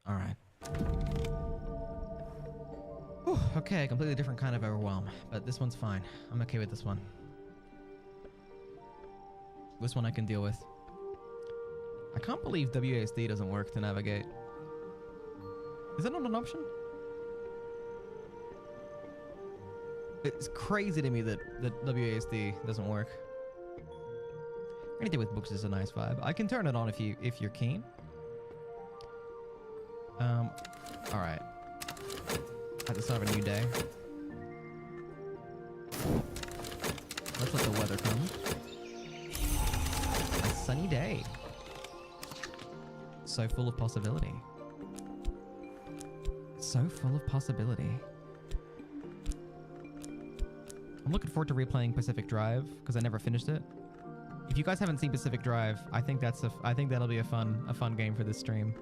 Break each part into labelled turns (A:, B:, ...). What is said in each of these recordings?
A: Alright. Okay, completely different kind of overwhelm, but this one's fine. I'm okay with this one. This one I can deal with. I can't believe WASD doesn't work to navigate. Is that not an option? It's crazy to me that WASD doesn't work. Anything with books is a nice vibe. I can turn it on if you're keen. Alright. At the start of a new day. Let's let the weather come. A sunny day. So full of possibility. So full of possibility. I'm looking forward to replaying Pacific Drive because I never finished it. If you guys haven't seen Pacific Drive, I think that'll be a fun game for this stream.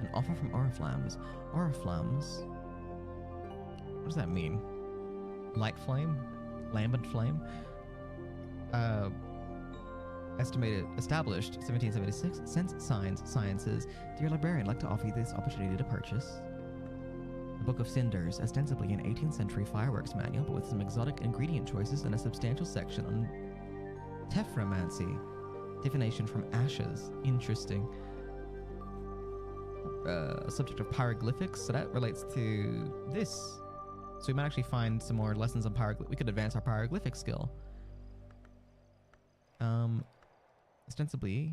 A: An offer from Oriflammes. Oriflammes. What does that mean? Light flame? Lambent flame? Established 1776. Sense Sciences. Dear librarian, I'd like to offer you this opportunity to purchase the Book of Cinders, ostensibly an 18th century fireworks manual, but with some exotic ingredient choices and a substantial section on tephromancy, divination from ashes. Interesting. A subject of pyroglyphics, so that relates to this. So we might actually find some more lessons on pyroglyphics. We could advance our pyroglyphic skill. Ostensibly,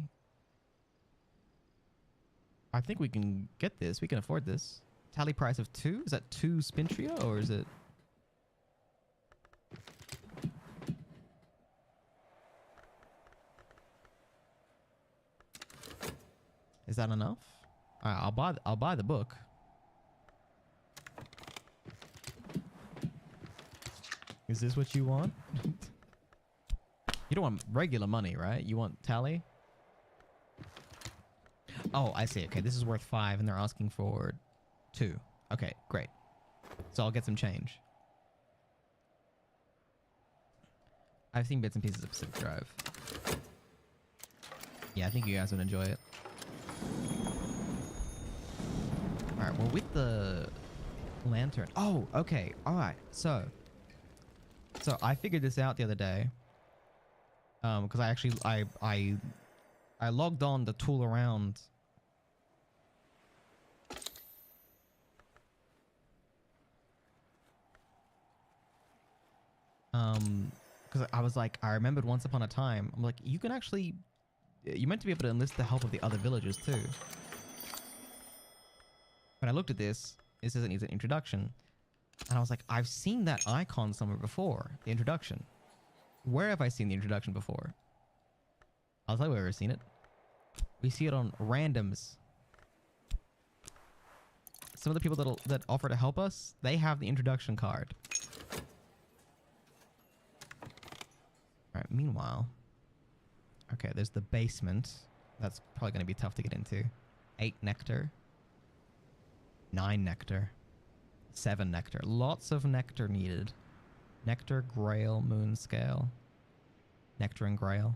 A: I think we can get this. We can afford this. Tally price of 2? Is that 2 Spintria, or is it... Is that enough? Alright, I'll buy the book. Is this what you want? You don't want regular money, right? You want tally? Oh, I see. Okay, this is worth 5 and they're asking for 2. Okay, great. So I'll get some change. I've seen bits and pieces of Pacific Drive. Yeah, I think you guys would enjoy it. Alright, well with the lantern... Oh, okay. Alright, so I figured this out the other day. Because I actually... I logged on to tool around... because I was like, I remembered once upon a time, I'm like, you can actually... You're meant to be able to enlist the help of the other villagers too. When I looked at this, it says it needs an introduction. And I was like, I've seen that icon somewhere before. The introduction. Where have I seen the introduction before? I'll tell you where I've ever seen it. We see it on randoms. Some of the people that offer to help us, they have the introduction card. Alright, meanwhile... Okay, there's the basement. That's probably going to be tough to get into. 8 nectar. 9 nectar. 7 nectar. Lots of nectar needed. Nectar, Grail, Moon Scale. Nectar and Grail.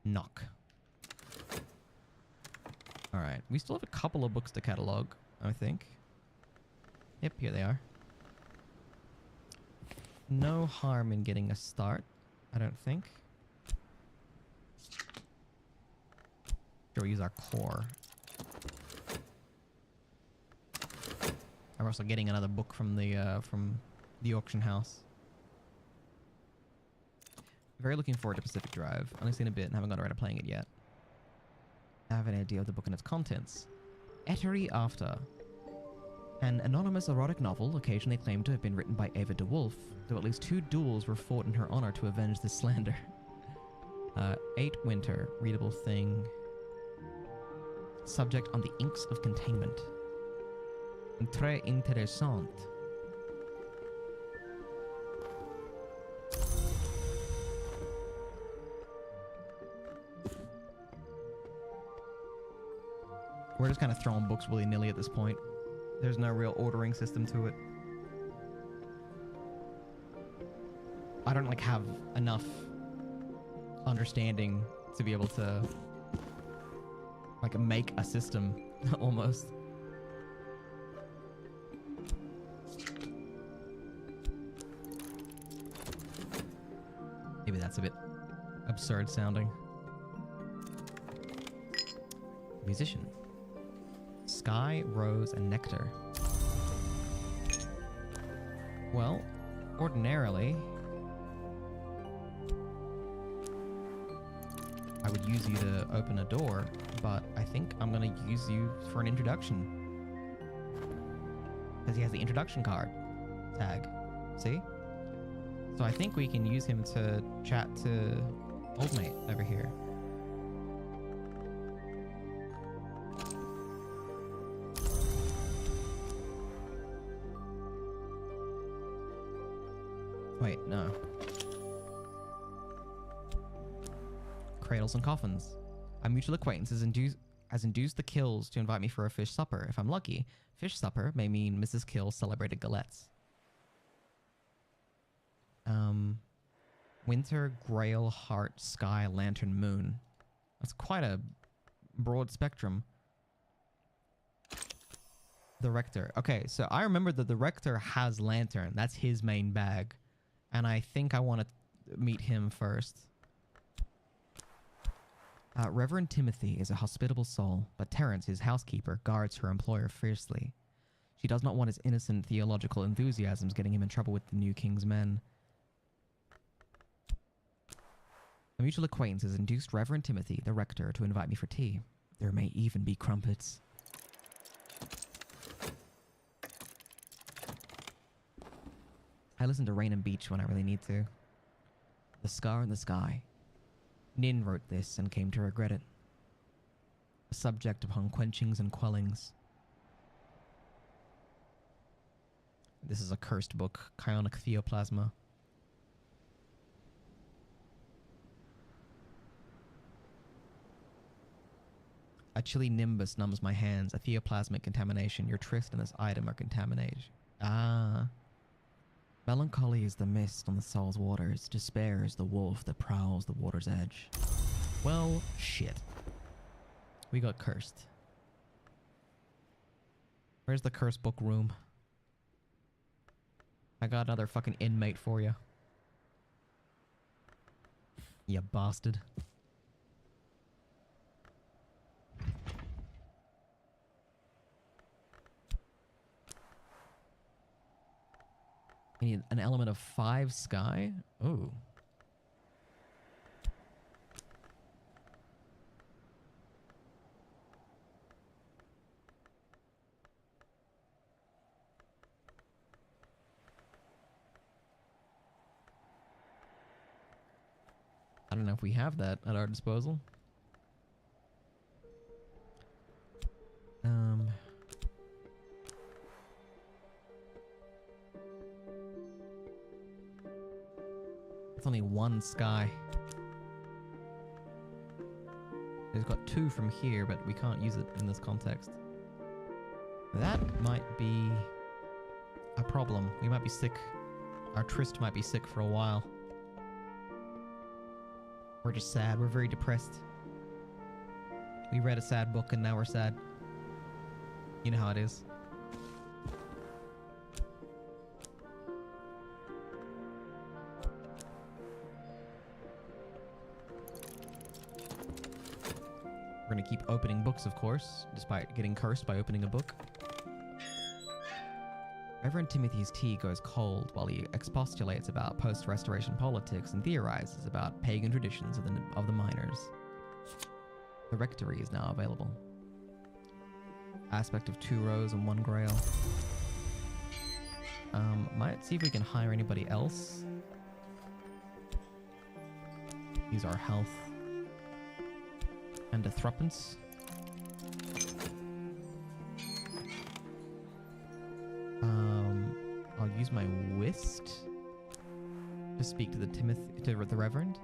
A: Knock. Alright, we still have a couple of books to catalog, I think. Yep, here they are. No harm in getting a start, I don't think. Sure, we use our core. I'm also getting another book from the auction house. Very looking forward to Pacific Drive. Only seen a bit and haven't got around to playing it yet. I have an idea of the book and its contents. Ettery After. An anonymous erotic novel occasionally claimed to have been written by Ava DeWolf, though at least 2 duels were fought in her honor to avenge this slander. 8 Winter. Readable thing. Subject on the inks of containment. Très intéressant. We're just kind of throwing books willy-nilly at this point. There's no real ordering system to it. I don't like have enough understanding to be able to like make a system almost. Maybe that's a bit absurd sounding. Musician. Sky, Rose, and Nectar. Well, ordinarily, I would use you to open a door, but I think I'm gonna use you for an introduction. Because he has the introduction card tag. See? So I think we can use him to chat to old mate over here. Wait, no. Cradles and coffins. Our mutual acquaintance has induced the Kills to invite me for a fish supper. If I'm lucky, fish supper may mean Mrs. Kill celebrated galettes. Winter, Grail, Heart, Sky, Lantern, Moon. That's quite a broad spectrum. The Rector. Okay, so I remember that the Rector has Lantern. That's his main bag. And I think I want to meet him first. Reverend Timothy is a hospitable soul, but Terence, his housekeeper, guards her employer fiercely. She does not want his innocent theological enthusiasms getting him in trouble with the new king's men. A mutual acquaintance has induced Reverend Timothy, the rector, to invite me for tea. There may even be crumpets. I listen to Rain and Beach when I really need to. The Scar in the Sky. Nin wrote this and came to regret it. A subject upon quenchings and quellings. This is a cursed book, Chionic Theoplasma. A chilly nimbus numbs my hands, a theoplasmic contamination. Your tryst and this item are contaminated. Ah. Melancholy is the mist on the soul's waters. Despair is the wolf that prowls the water's edge. Well, shit. We got cursed. Where's the cursed book room? I got another fucking inmate for you. You bastard. I need an element of 5 sky. Ooh. I don't know if we have that at our disposal. It's only 1 sky. It's got 2 from here, but we can't use it in this context. That might be a problem. We might be sick. Our tryst might be sick for a while. We're just sad. We're very depressed. We read a sad book and now we're sad. You know how it is. We're gonna keep opening books, of course, despite getting cursed by opening a book. Reverend Timothy's tea goes cold while he expostulates about post-restoration politics and theorizes about pagan traditions of the miners. The rectory is now available. Aspect of 2 rows and 1 grail. Might see if we can hire anybody else. Use our health. And a threepence. I'll use my whist to speak to the Reverend.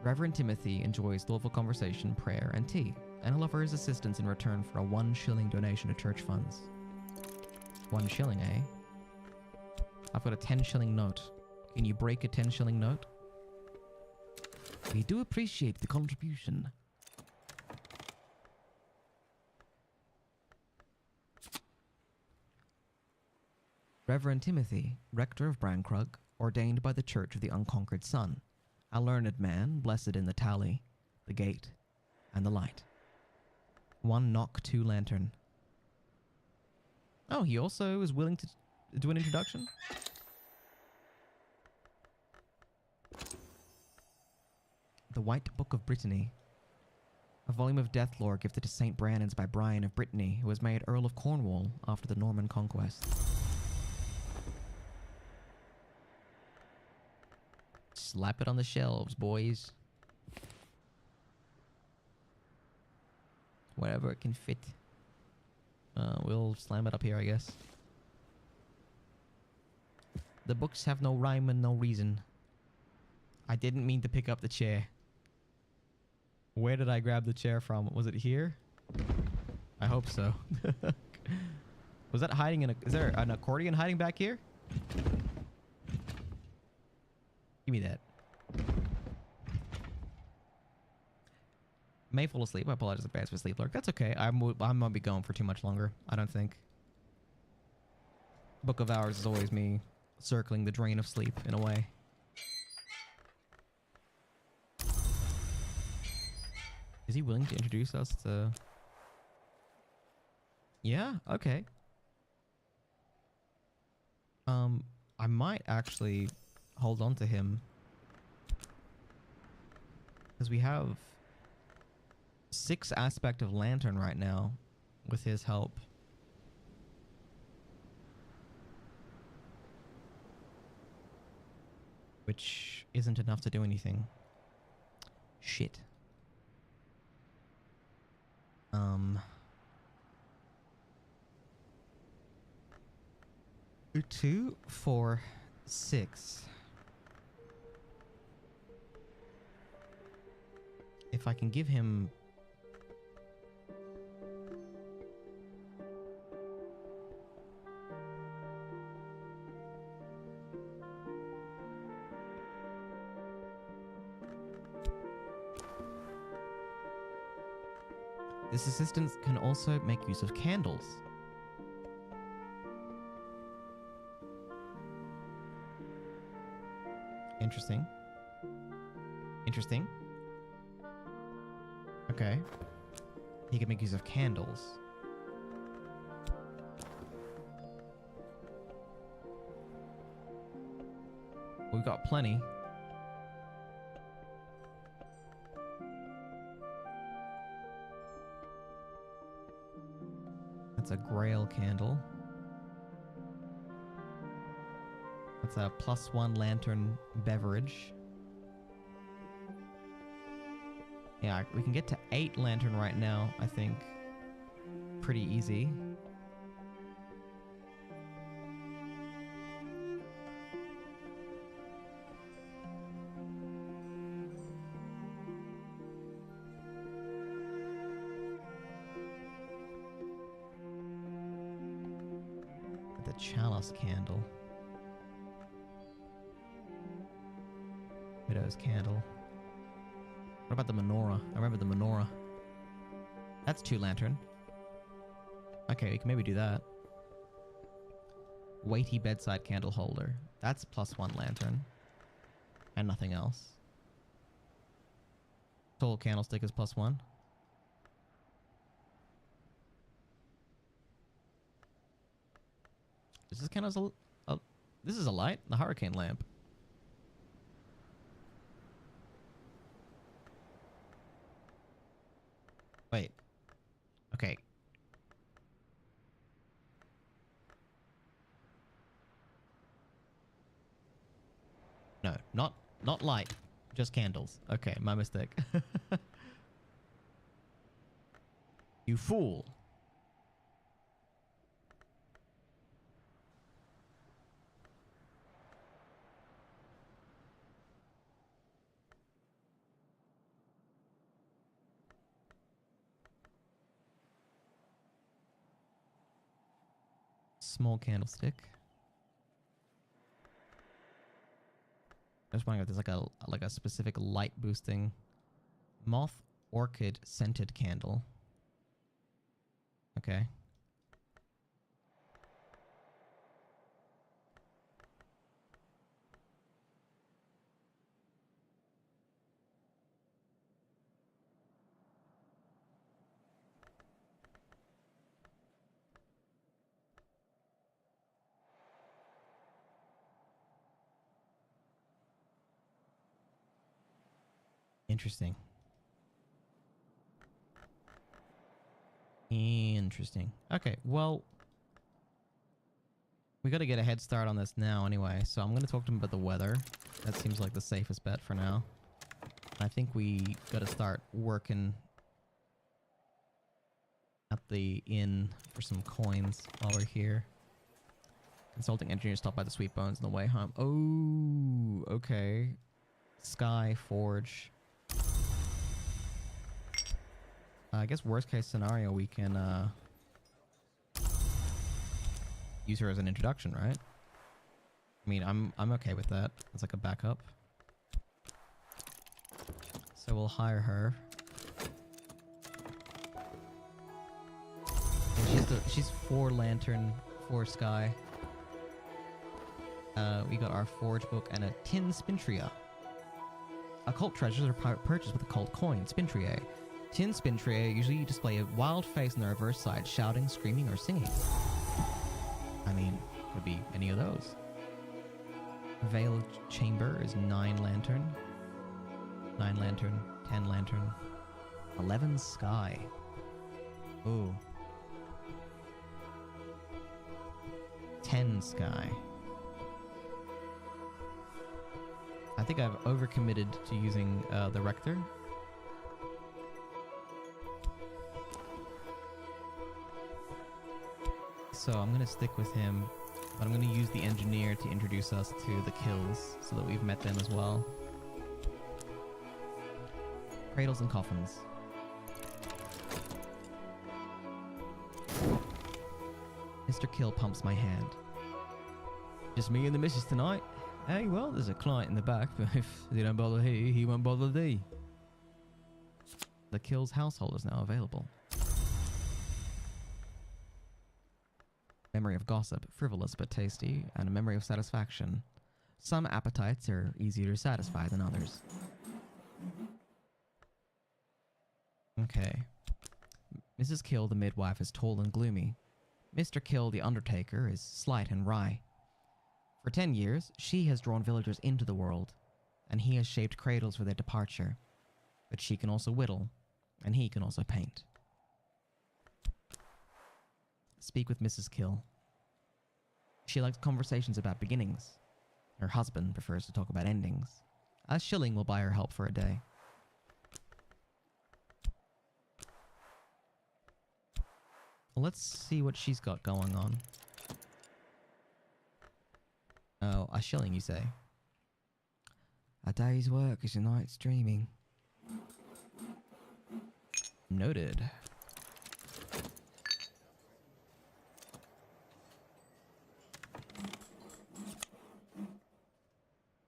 A: Reverend Timothy enjoys thoughtful conversation, prayer, and tea, and he'll offer his assistance in return for a 1 shilling donation to church funds. 1 shilling, eh? I've got a 10 shilling note. Can you break a 10 shilling note? We do appreciate the contribution. Reverend Timothy, rector of Brankrug, ordained by the Church of the Unconquered Sun, a learned man, blessed in the tally, the gate, and the light. 1 knock, 2 lantern. Oh, he also is willing to do an introduction? The White Book of Brittany. A volume of death lore gifted to St. Brannan's by Brian of Brittany, who was made Earl of Cornwall after the Norman conquest. Slap it on the shelves, boys. Wherever it can fit. We'll slam it up here, I guess. The books have no rhyme and no reason. I didn't mean to pick up the chair. Where did I grab the chair from? Was it here? I hope so. Was that hiding in a... Is there an accordion hiding back here? Give me that. May fall asleep. I apologize in advance for sleep lurk. That's okay. I'm gonna be going for too much longer. I don't think. Book of Hours is always me circling the drain of sleep in a way. Is he willing to introduce us to... Yeah, okay. I might actually hold on to him. Because we have 6 aspect of lantern right now with his help. Which isn't enough to do anything. Shit. 2, 4, 6. If I can give him... This assistant can also make use of candles. Interesting. Interesting. Okay. He can make use of candles. We've got plenty. That's a grail candle. That's a +1 lantern beverage. Yeah, we can get to 8 lantern right now, I think. Pretty easy. The chalice candle. Widow's candle. What about the menorah? I remember the menorah. That's 2 lantern. Okay, we can maybe do that. Weighty bedside candle holder. That's +1 lantern. And nothing else. Tall candlestick is +1. Is this kind of a... This is a light? The hurricane lamp. Wait. Okay. No, not light. Just candles. Okay, my mistake. You fool. Small candlestick. I was wondering if there's like a specific light boosting moth orchid scented candle. Okay. Interesting. Interesting. Okay, well, we got to get a head start on this now anyway, so I'm going to talk to him about the weather. That seems like the safest bet for now. I think we got to start working at the inn for some coins while we're here. Consulting engineer stopped by the Sweet Bones on the way home. Oh, okay. Sky Forge. I guess worst case scenario, we can use her as an introduction, right? I mean, I'm okay with that. It's like a backup. So we'll hire her. And she's 4 lantern, 4 sky. We got our forge book and a tin spintria. Occult treasures are purchased with occult coin, spintriae. Tin spintriae usually display a wild face on the reverse side, shouting, screaming, or singing. I mean, could be any of those. Veil chamber is 9 lantern. 9 lantern, 10 lantern, 11 sky. Ooh. 10 sky. I think I've overcommitted to using the Rector. So I'm going to stick with him, but I'm going to use the engineer to introduce us to the kills so that we've met them as well. Cradles and coffins. Mr. Kill pumps my hand. Just me and the missus tonight. Hey, well, there's a client in the back, but if they don't bother he won't bother thee. The Kill's household is now available. Memory of gossip, frivolous but tasty, and a memory of satisfaction. Some appetites are easier to satisfy than others. Okay. Mrs. Kill, the midwife, is tall and gloomy. Mr. Kill, the undertaker, is slight and wry. For 10 years, she has drawn villagers into the world, and he has shaped cradles for their departure. But she can also whittle, and he can also paint. Speak with Mrs. Kill. She likes conversations about beginnings. Her husband prefers to talk about endings. A shilling will buy her help for a day. Let's see what she's got going on. Oh, a shilling, you say? A day's work is a night's dreaming. Noted.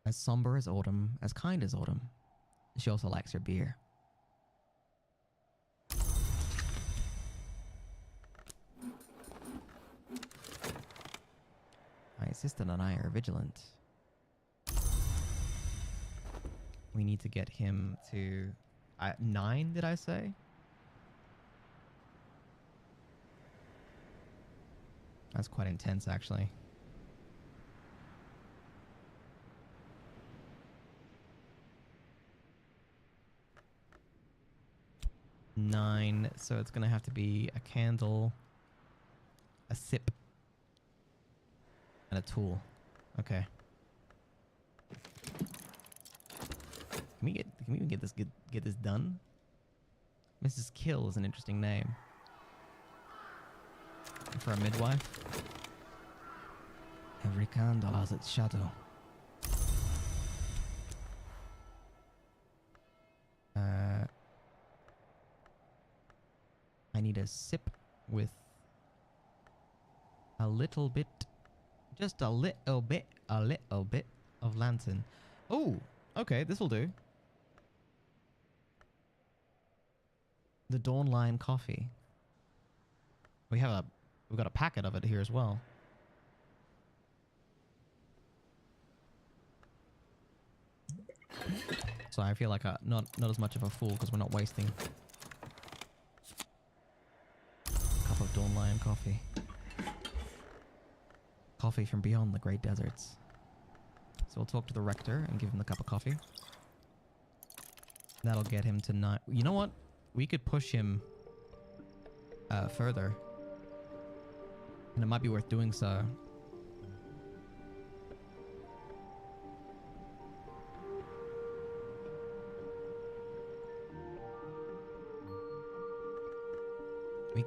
A: As somber as autumn, as kind as autumn. She also likes her beer. My assistant and I are vigilant. We need to get him to 9, did I say? That's quite intense, actually. Nine, so it's gonna have to be a candle, a sip, and a tool. Okay. Can we even get this done? Mrs. Kill is an interesting name for a midwife. Every candle has its shadow. I need a sip with a little bit, just a little bit of lantern. Oh, okay, this will do. The Dawn Lion coffee. We've got a packet of it here as well. So I feel like not as much of a fool because we're not wasting a cup of Dawn Lion coffee. Coffee from beyond the great deserts. So we'll talk to the rector and give him the cup of coffee. That'll get him to not... You know what? We could push him further. And it might be worth doing so.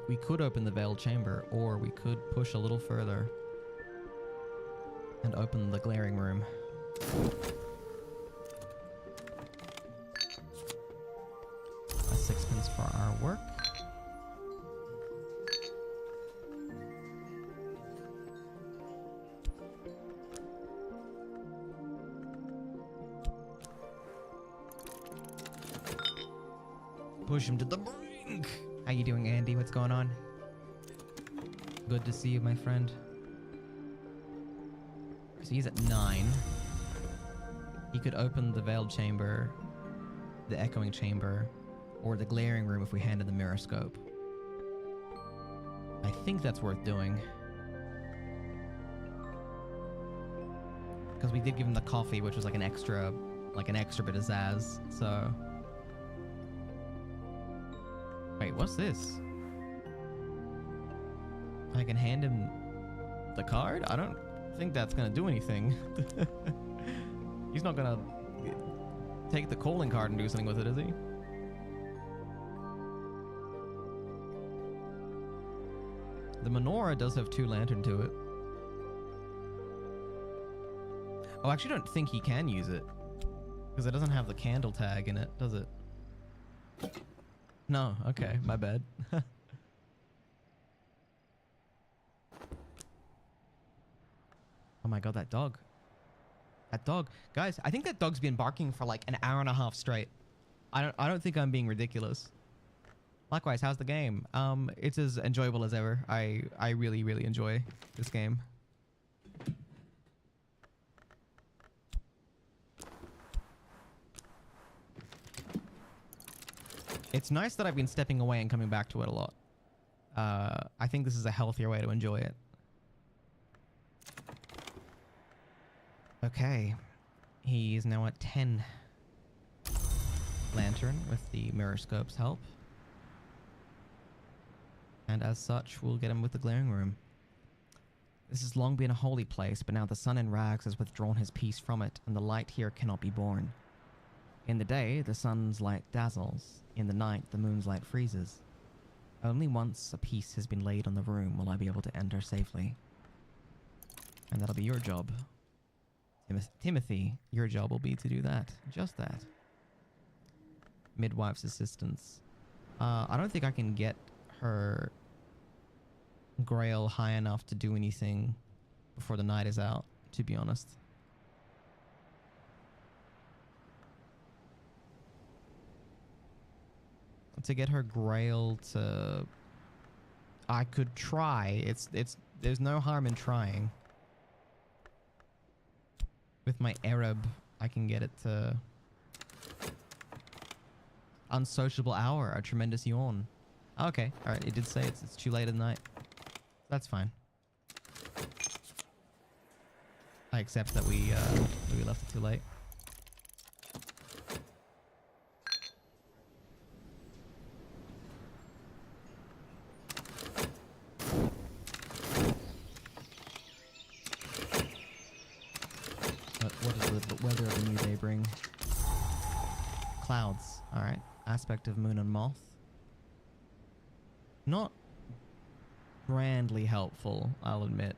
A: We could open the veiled chamber, or we could push a little further and open the glaring room. A 6 pence for our work. Push him to the brink! How you doing, Andy? What's going on? Good to see you, my friend. So he's at 9. He could open the veiled chamber, the echoing chamber, or the glaring room if we handed the mirror scope. I think that's worth doing. Because we did give him the coffee, which was like an extra bit of zazz, so... Wait, what's this? I can hand him the card? I don't think that's gonna do anything. He's not gonna take the calling card and do something with it, is he? The menorah does have 2 lantern to it. Oh, I actually don't think he can use it. Because it doesn't have the candle tag in it, does it? No, okay, my bad. Oh my god, that dog. That dog. Guys, I think that dog's been barking for like an hour and a half straight. I don't think I'm being ridiculous. Likewise, how's the game? It's as enjoyable as ever. I really, really enjoy this game. It's nice that I've been stepping away and coming back to it a lot. I think this is a healthier way to enjoy it. Okay. He is now at 10 lantern with the mirror scope's help. And as such, we'll get him with the glaring room. This has long been a holy place, but now the sun in rags has withdrawn his peace from it, and the light here cannot be borne. In the day, the sun's light dazzles. In the night, the moon's light freezes. Only once a piece has been laid on the room will I be able to enter safely. And that'll be your job. Timothy, your job will be to do that. Just that. Midwife's assistance. I don't think I can get her grail high enough to do anything before the night is out, to be honest. To get her grail to... I could try. There's no harm in trying. With my Arab, I can get it to... Unsociable hour, a tremendous yawn. Okay, alright, it did say it's too late at night. That's fine. I accept that we left it too late. What does the weather of the new day bring? Clouds. Alright. Aspect of moon and moth. Not grandly helpful, I'll admit.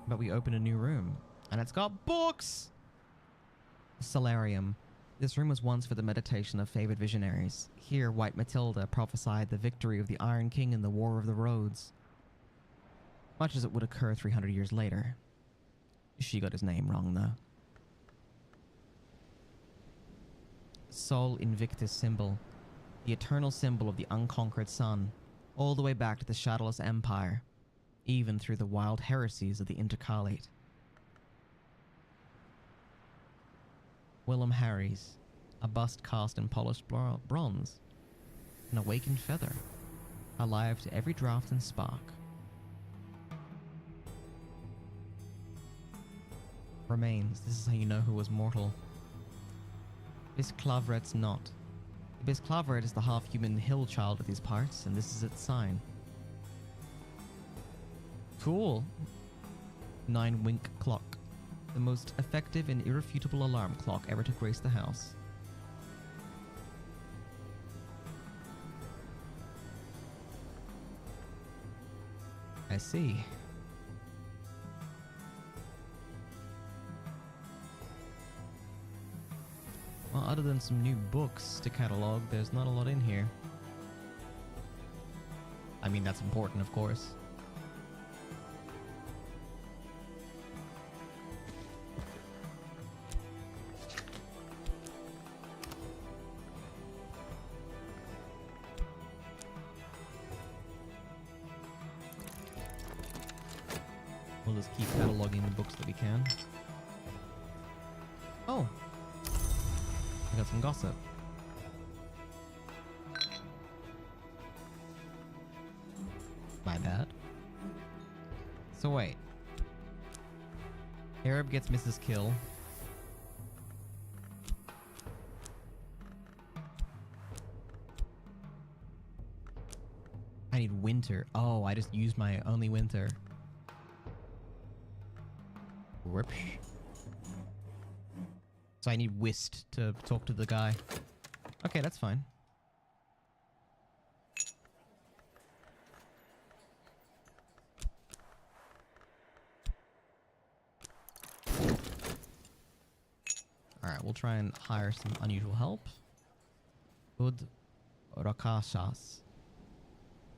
A: But we open a new room. And it's got books! Solarium. This room was once for the meditation of favored visionaries. Here, White Matilda prophesied the victory of the Iron King in the War of the Roads. Much as it would occur 300 years later. She got his name wrong, though. Sol Invictus symbol. The eternal symbol of the unconquered sun. All the way back to the Shadowless Empire. Even through the wild heresies of the Intercalate. Willem Harries. A bust cast in polished bronze. An awakened feather. Alive to every draft and spark. Remains. This is how you know who was mortal. Bisclavret's knot. The Bisclavret is the half-human hill child of these parts, and this is its sign. Cool. 9-wink clock. The most effective and irrefutable alarm clock ever to grace the house. I see. Well, other than some new books to catalog, there's not a lot in here. I mean, that's important, of course. We'll just keep cataloging the books that we can. Oh! I got some gossip. My bad. So wait. Arab gets Mrs. Kill. I need winter. Oh, I just used my only winter. Whoops. So I need whist to talk to the guy. Okay, that's fine. Alright, we'll try and hire some unusual help. Ud Rakashas.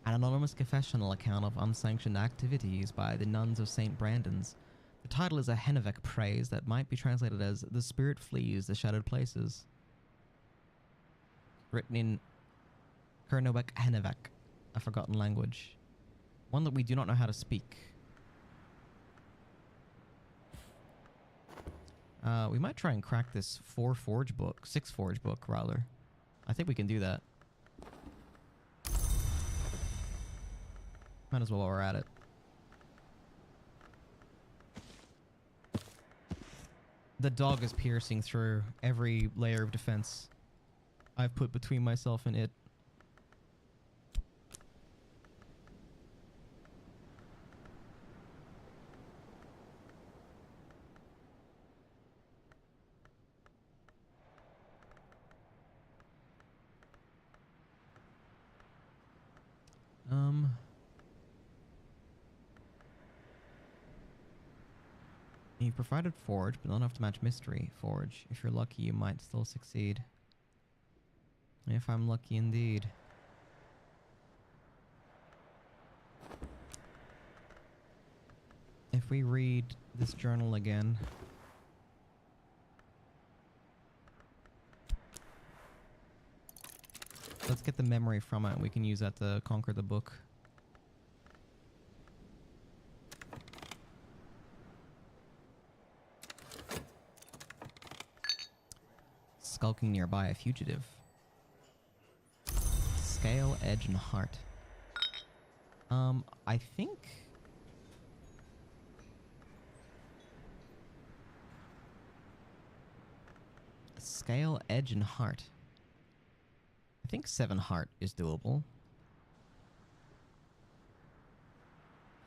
A: An anonymous confessional account of unsanctioned activities by the nuns of St. Brandon's. The title is a Hennebeck praise that might be translated as The Spirit Flees the Shadowed Places. Written in Kernowek Hennebeck, a forgotten language. One that we do not know how to speak. We might try and crack this 6 Forge book, rather. I think we can do that. Might as well while we're at it. The dog is piercing through every layer of defense I've put between myself and it. You've provided Forge, but not enough to match Mystery Forge. If you're lucky, you might still succeed. If I'm lucky indeed. If we read this journal again... Let's get the memory from it and we can use that to conquer the book. Skulking nearby, a fugitive. Scale, edge, and heart. I think... Scale, edge, and heart. I think 7 heart is doable.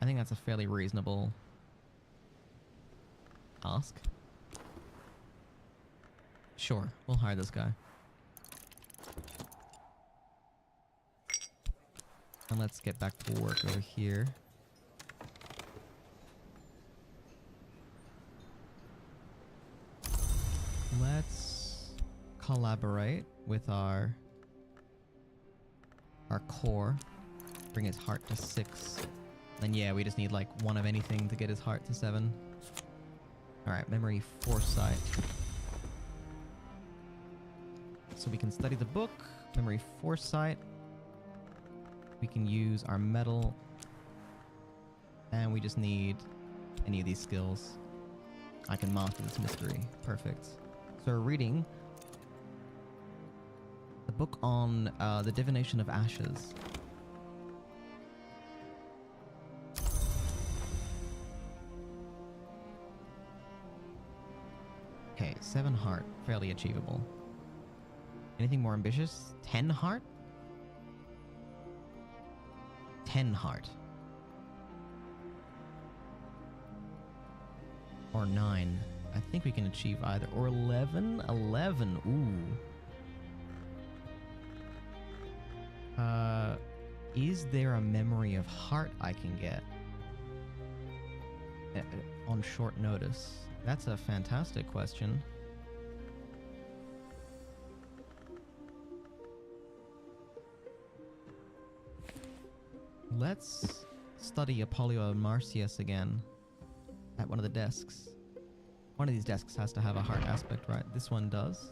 A: I think that's a fairly reasonable ask. Sure, we'll hire this guy. And let's get back to work over here. Let's collaborate with our core. Bring his heart to 6. Then yeah, we just need like one of anything to get his heart to 7. Alright, memory foresight. So we can study the book. Memory foresight. We can use our metal. And we just need any of these skills. I can master this mystery. Perfect. So we're reading the book on the divination of ashes. Okay, 7 heart. Fairly achievable. Anything more ambitious? 10 heart? 10 heart. Or 9. I think we can achieve either. Or 11? 11. Ooh. Is there a memory of heart I can get? On short notice? That's a fantastic question. Let's study Apollio and Marcius again at one of the desks. One of these desks has to have a heart aspect, right? This one does.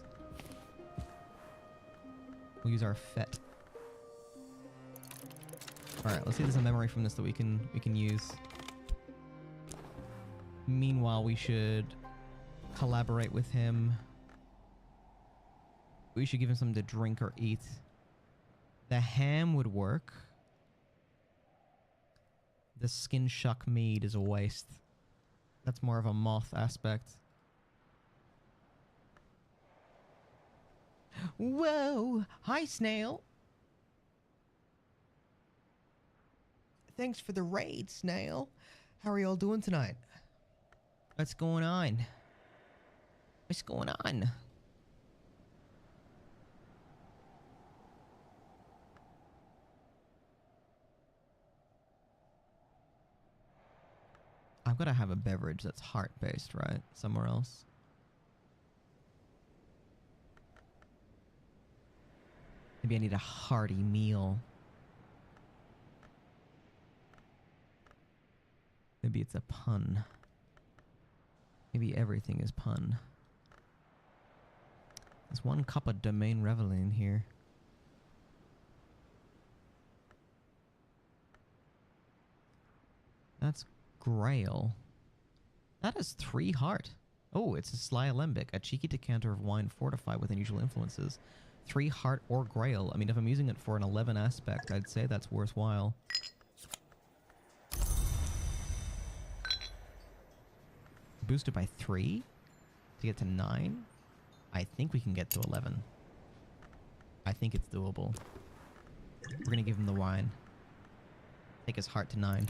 A: We'll use our FET. Alright, let's see if there's a memory from this that we can use. Meanwhile, we should collaborate with him. We should give him something to drink or eat. The ham would work. The skin shuck mead is a waste. That's more of a moth aspect. Whoa! Hi, Snail! Thanks for the raid, Snail. How are y'all doing tonight? What's going on? What's going on? I've got to have a beverage that's heart-based, right? Somewhere else. Maybe I need a hearty meal. Maybe it's a pun. Maybe everything is pun. There's 1 cup of Domaine Reveille here. That's Grail. That is 3 heart. Oh, it's a sly alembic. A cheeky decanter of wine fortified with unusual influences. 3 heart or Grail. I mean, if I'm using it for an 11 aspect, I'd say that's worthwhile. Boosted by 3 to get to 9. I think we can get to 11. I think it's doable. We're gonna give him the wine. Take his heart to 9.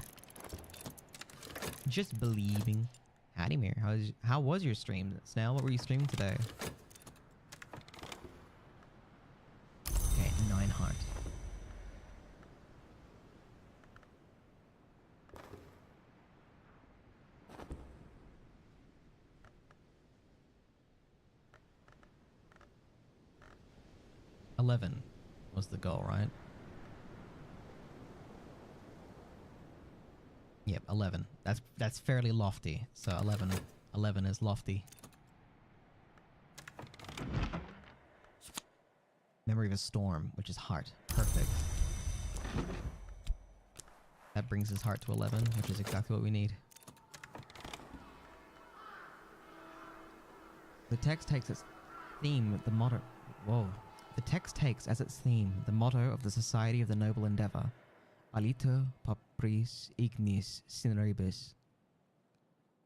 A: Just believing. Howdy, Mir. How was your stream? Snail, what were you streaming today? Okay, 9 heart. $11 was the goal, right? Yep, 11. That's fairly lofty. So 11 is lofty. Memory of a Storm, which is heart. Perfect. That brings his heart to 11, which is exactly what we need. The text takes its theme, the motto... Whoa. The text takes as its theme the motto of the Society of the Noble Endeavor. Alito papris ignis cineribus.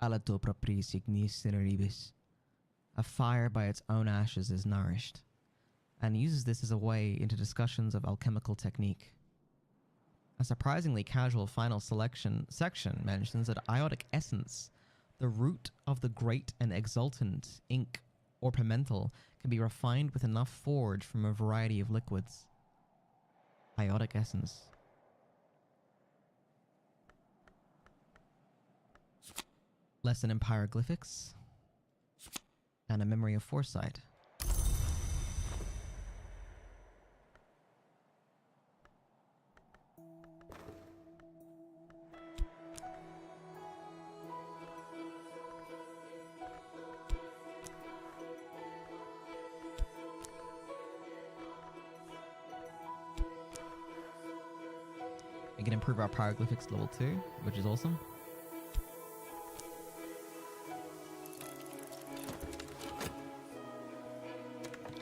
A: Alito papris ignis cineribus. A fire by its own ashes is nourished, and uses this as a way into discussions of alchemical technique. A surprisingly casual final section mentions that iotic essence, the root of the great and exultant ink or pimental, can be refined with enough forge from a variety of liquids. Iotic essence. Lesson in Pyroglyphics. And a memory of foresight. We can improve our pyroglyphics level 2, which is awesome.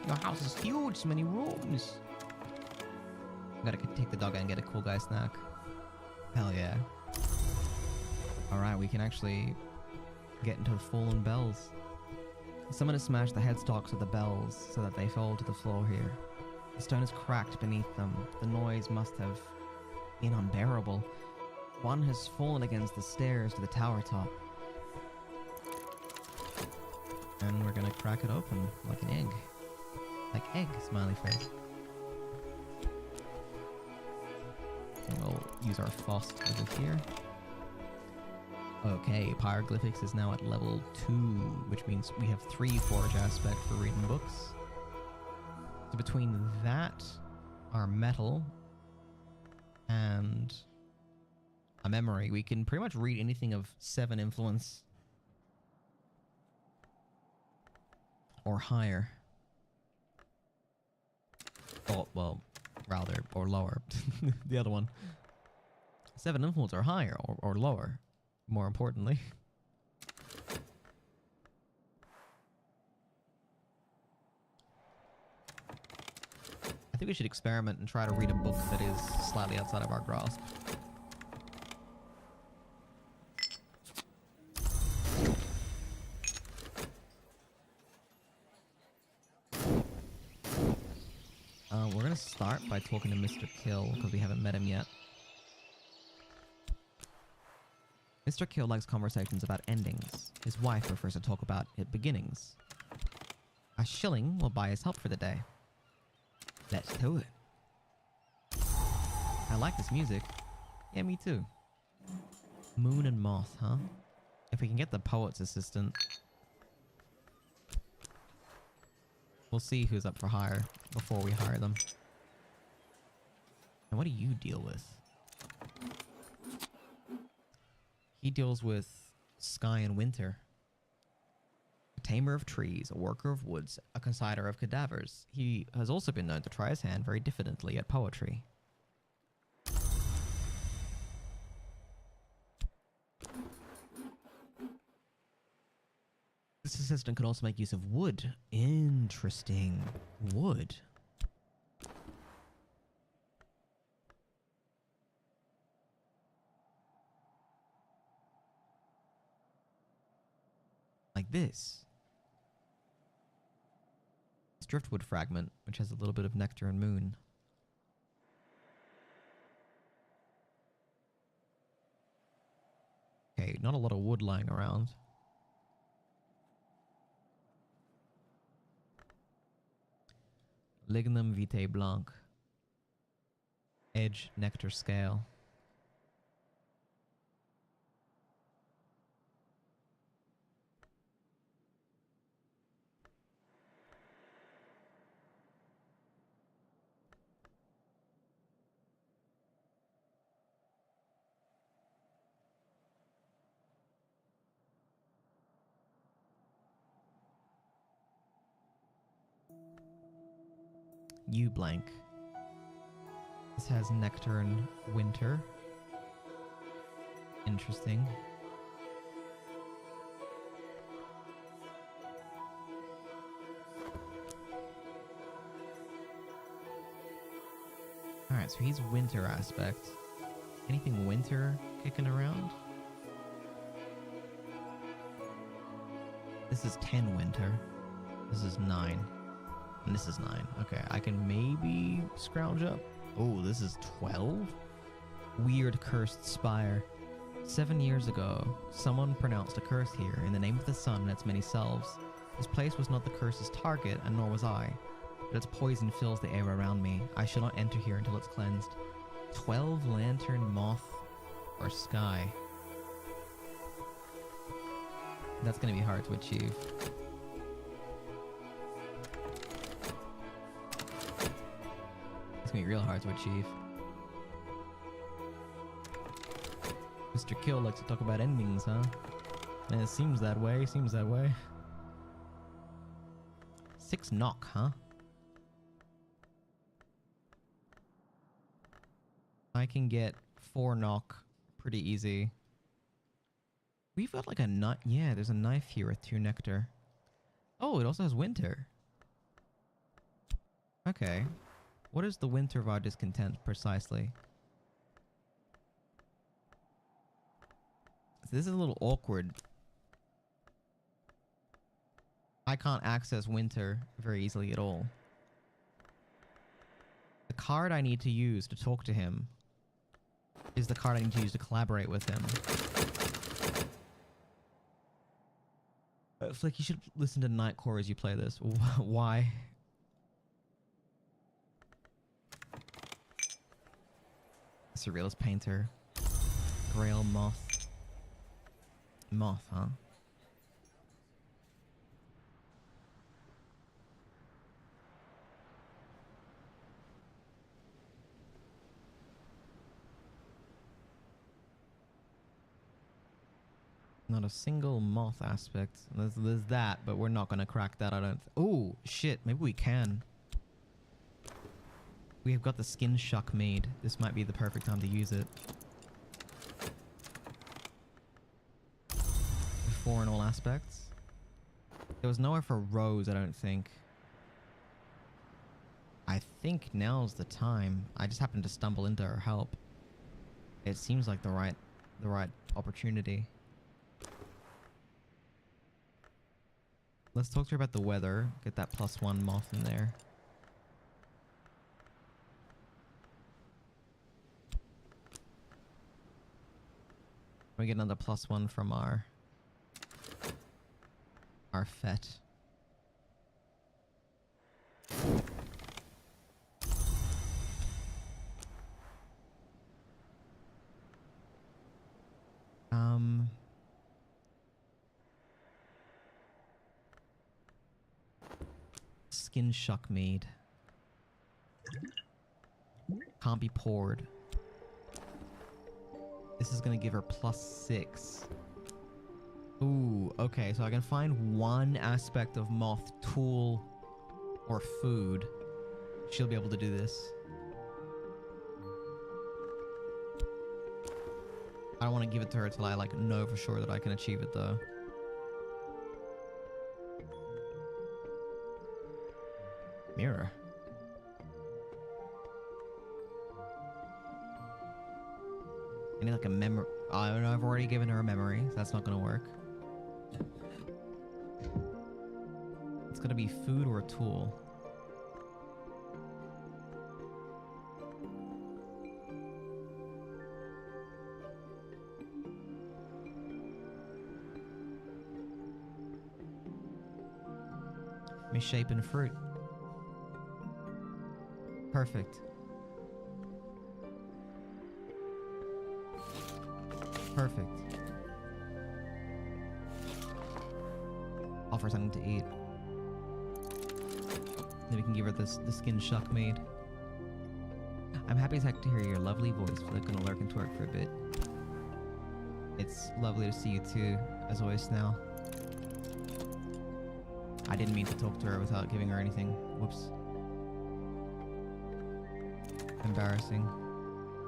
A: Your house is huge, so many rooms. Gotta take the dog out and get a cool guy snack. Hell yeah. Alright, we can actually get into the fallen bells. Someone has smashed the headstalks of the bells so that they fall to the floor here. The stone is cracked beneath them. The noise must have been unbearable. One has fallen against the stairs to the tower top. And we're gonna crack it open like an egg. Like egg, smiley face. And we'll use our Fost over here. Okay, Pyroglyphics is now at level 2, which means we have 3 Forge aspect for reading books. So between that, our metal, and a memory, we can pretty much read anything of 7 influence or higher. Oh, well, rather, or lower. The other one. 7 influence or higher, or lower, more importantly. I think we should experiment and try to read a book that is slightly outside of our grasp. We're gonna start by talking to Mr. Kill, because we haven't met him yet. Mr. Kill likes conversations about endings. His wife prefers to talk about beginnings. A shilling will buy his help for the day. Let's do it. I like this music. Yeah, me too. Moon and Moth, huh? If we can get the poet's assistant, we'll see who's up for hire before we hire them. And what do you deal with? He deals with sky and winter. A tamer of trees, a worker of woods, a consignor of cadavers. He has also been known to try his hand very diffidently at poetry. This assistant can also make use of wood. Interesting. Wood. Like this. This driftwood fragment, which has a little bit of nectar and moon. Okay, not a lot of wood lying around. Lignum vitae blanc. Edge nectar scale. U blank. This has nectar and winter. Interesting. Alright, so he's winter aspect. Anything winter kicking around? This is 10 winter. This is 9. And this is 9. Okay, I can maybe scrounge up. Oh, this is 12? Weird cursed spire. 7 years ago, someone pronounced a curse here in the name of the sun and its many selves. This place was not the curse's target, and nor was I. But its poison fills the air around me. I shall not enter here until it's cleansed. 12 lantern moth or sky. That's gonna be hard to achieve. It's gonna be real hard to achieve. Mr. Kill likes to talk about endings, huh? And it seems that way, 6 knock, huh? I can get 4 knock. Pretty easy. We've got like a knife. Yeah, there's a knife here with 2 nectar. Oh, it also has winter. Okay. What is the winter of our discontent precisely? So this is a little awkward. I can't access winter very easily at all. The card I need to use to talk to him is the card I need to use to collaborate with him. Flick, you should listen to Nightcore as you play this. Why? Surrealist painter. Grail moth. Moth, huh? Not a single moth aspect. There's that, but we're not gonna crack that, I don't. Oh shit! Maybe we can. We have got the skin shuck made. This might be the perfect time to use it. 4 in all aspects. There was nowhere for Rose, I don't think. I think now's the time. I just happened to stumble into her help. It seems like the right opportunity. Let's talk to her about the weather. Get that +1 moth in there. We get another +1 from our fet. Skin shuck made. Can't be poured. This is gonna give her +6. Ooh, okay, so I can find 1 aspect of moth tool or food. She'll be able to do this. I don't want to give it to her till I like know for sure that I can achieve it though. Mirror. I need like a memory. I've already given her a memory, so that's not gonna work. It's gonna be food or a tool. Misshapen fruit. Perfect. Perfect. Offer something to eat. Then we can give her the skin shuck made. I'm happy as heck to hear your lovely voice. Feel like gonna lurk and twerk for a bit. It's lovely to see you too, as always now. I didn't mean to talk to her without giving her anything. Whoops. Embarrassing.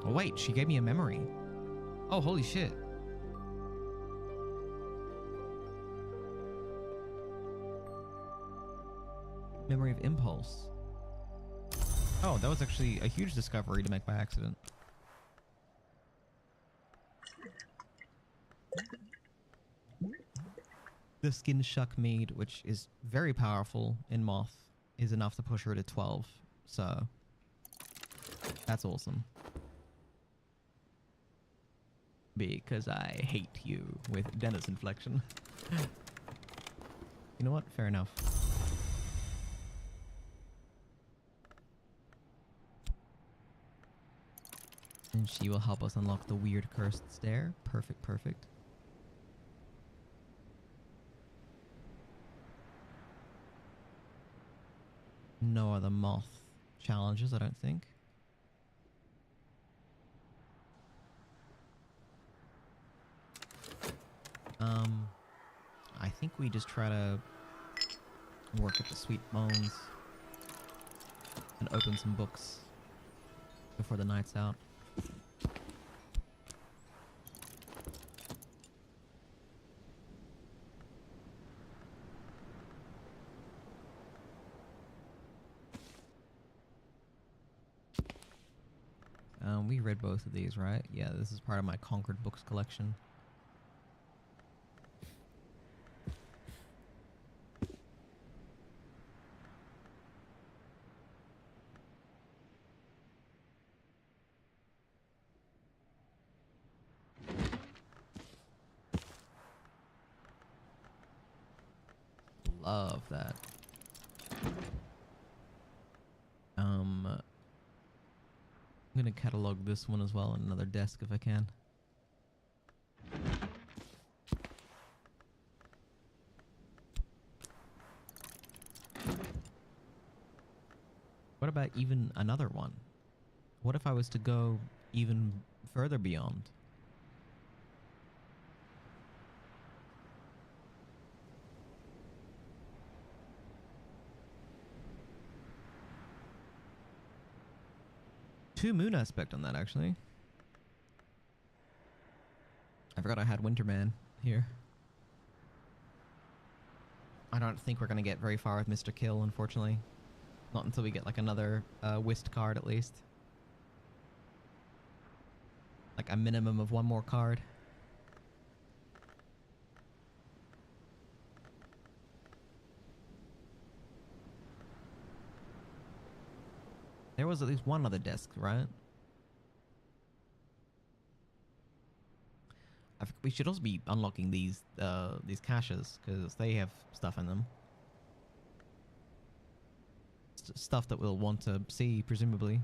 A: Oh wait, she gave me a memory. Oh, holy shit. Memory of impulse. Oh, that was actually a huge discovery to make by accident. The skin shuck mead, which is very powerful in moth, is enough to push her to 12. So that's awesome. Because I hate you with Dennis inflection. You know what? Fair enough. And she will help us unlock the weird cursed stair. Perfect, perfect. No other moth challenges, I don't think. I think we just try to work at the sweet bones and open some books before the night's out. We read both of these, right? Yeah, this is part of my Concord Books collection. Love that. I'm gonna catalog this one as well on another desk if I can. What about even another one? What if I was to go even further beyond? Two moon aspect on that, actually. I forgot I had Winterman here. I don't think we're going to get very far with Mr. Kill, unfortunately. Not until we get like another whist card at least. Like a minimum of one more card. There was at least one other desk, right? We should also be unlocking these caches because they have stuff in them. Stuff that we'll want to see, presumably.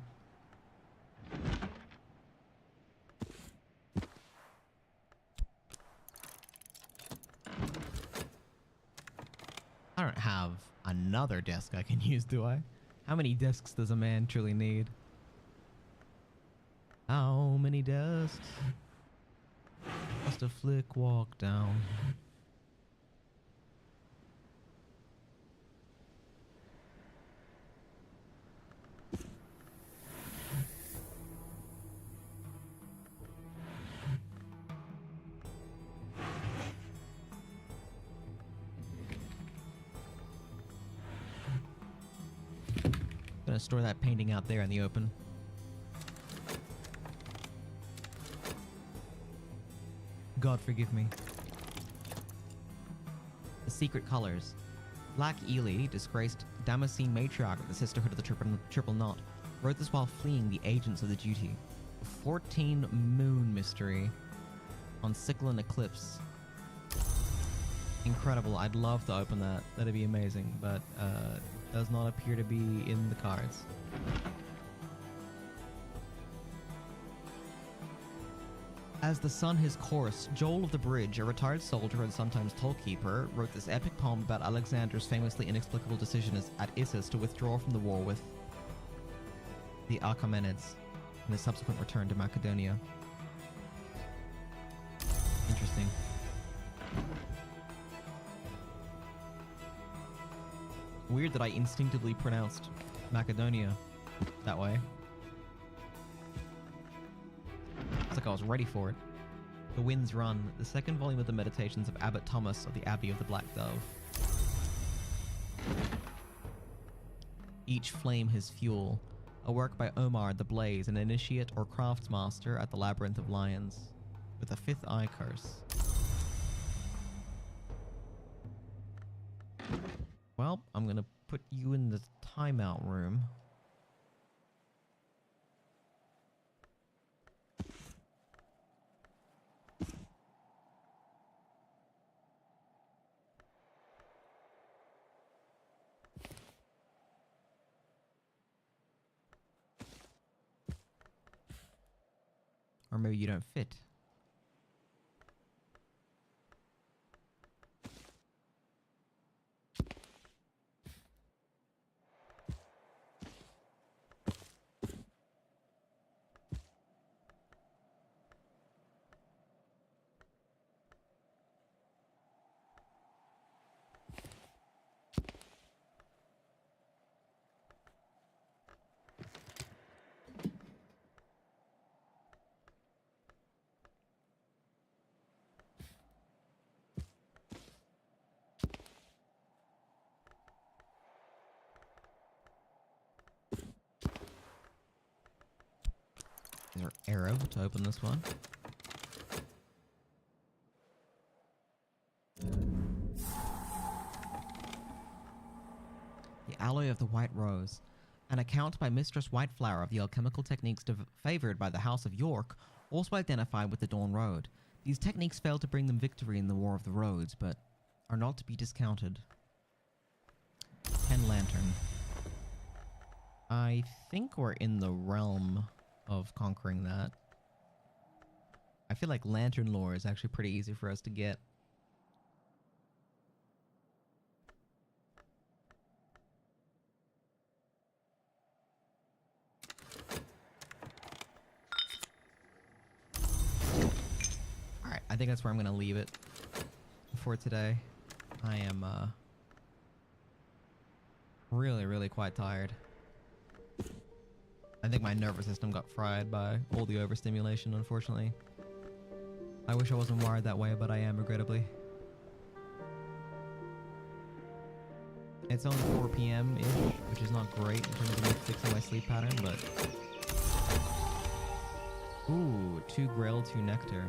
A: I don't have another desk I can use, do I? How many desks does a man truly need? How many desks must a flick walk down? Gonna store that painting out there in the open. God forgive me. The secret colors. Black Ely, disgraced Damascene matriarch of the Sisterhood of the Triple Knot, wrote this while fleeing the agents of the duty. 14 moon mystery on Cyclone Eclipse. Incredible. I'd love to open that. That'd be amazing, but does not appear to be in the cards. As the sun his course, Joel of the Bridge, a retired soldier and sometimes tollkeeper, wrote this epic poem about Alexander's famously inexplicable decision at Issus to withdraw from the war with the Achaemenids and his subsequent return to Macedonia. Interesting. Weird that I instinctively pronounced Macedonia that way. It's like I was ready for it. The Wind's Run, the second volume of the Meditations of Abbot Thomas of the Abbey of the Black Dove. Each Flame His Fuel, a work by Omar the Blaze, an initiate or craftsmaster at the Labyrinth of Lions, with a fifth eye curse. Well, I'm gonna put you in the timeout room. Or maybe you don't fit. another Arab to open this one. The alloy of the white rose. An account by Mistress Whiteflower of the alchemical techniques favoured by the House of York, also identified with the Dawn Road. These techniques failed to bring them victory in the War of the Roads, but are not to be discounted. 10 Lantern. I think we're in the realm of conquering that. I feel like Lantern lore is actually pretty easy for us to get. Alright, I think that's where I'm going to leave it for today. I am really quite tired. I think my nervous system got fried by all the overstimulation, unfortunately. I wish I wasn't wired that way, but I am, regrettably. It's only 4 p.m.-ish, which is not great in terms of me fixing my sleep pattern, but... Ooh, 2 Grail, 2 Nectar.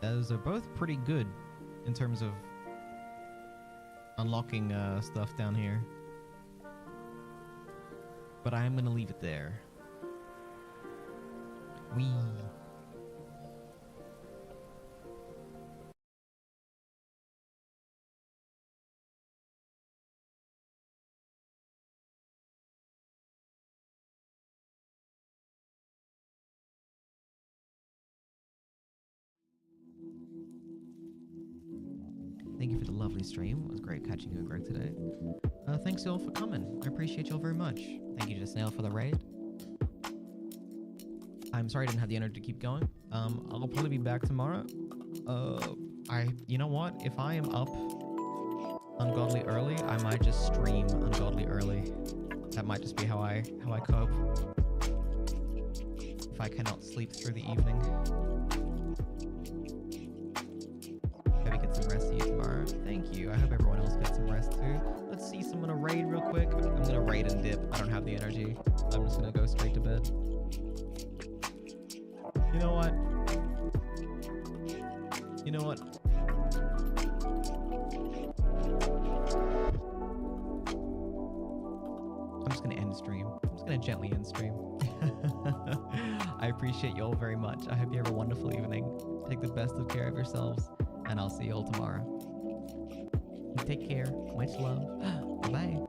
A: Those are both pretty good in terms of unlocking stuff down here. But I am going to leave it there. Whee! Thank you for the lovely stream. It was great catching you and Greg today. Thanks y'all for coming. I appreciate y'all very much. Thank you to Snail for the raid. I'm sorry I didn't have the energy to keep going. I'll probably be back tomorrow. You know what? If I am up ungodly early, I might just stream ungodly early. That might just be how I cope. If I cannot sleep through the evening. Maybe get some rest to you tomorrow. Thank you. I hope everyone else gets some rest too. Let's see someone to raid real quick. I'm gonna raid and dip. I don't have the energy. I'm just gonna go straight to bed. You know what? You know what? I'm just gonna end stream. I'm just gonna gently end stream. I appreciate you all very much. I hope you have a wonderful evening. Take the best of care of yourselves, and I'll see you all tomorrow. Take care. Much love. Bye-bye.